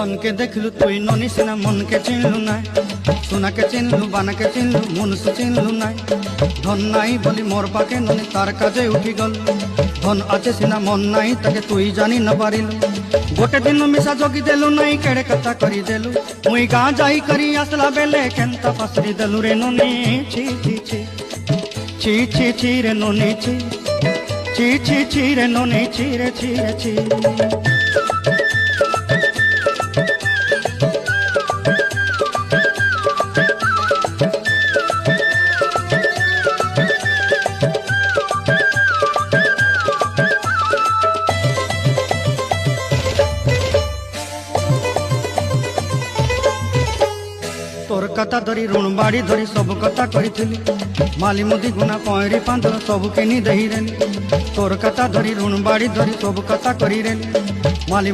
धन के देखलु तुई ननी सिना मन के चिन्हलु ना सोना के चिन्हलु बाना के चिन्हलु मुनुष चिन्हलु ना धन नाई बोली मोर पाके ननी तार काजे उठी गल धन आचे सिना मन नाई ताके तुई जानी न पारिलु गोटे दिन मिसा जोगी देलु नाई केड़े कथा करी देलु मुई गाँ जाई करी आसला बेले केंता पसरी देलु रे ननी छी छी छी छी छी छी रे ननी छी छी छी छी रे ननी छी रे छी रे छी तोर कथा धरी ऋण बाड़ी धरी सब कथा करी माली मुदी गुना पईरी पांदर सब किनी दही रेली तोर कथा धरी ऋण बाड़ी धरी सब कथा करी रेली माली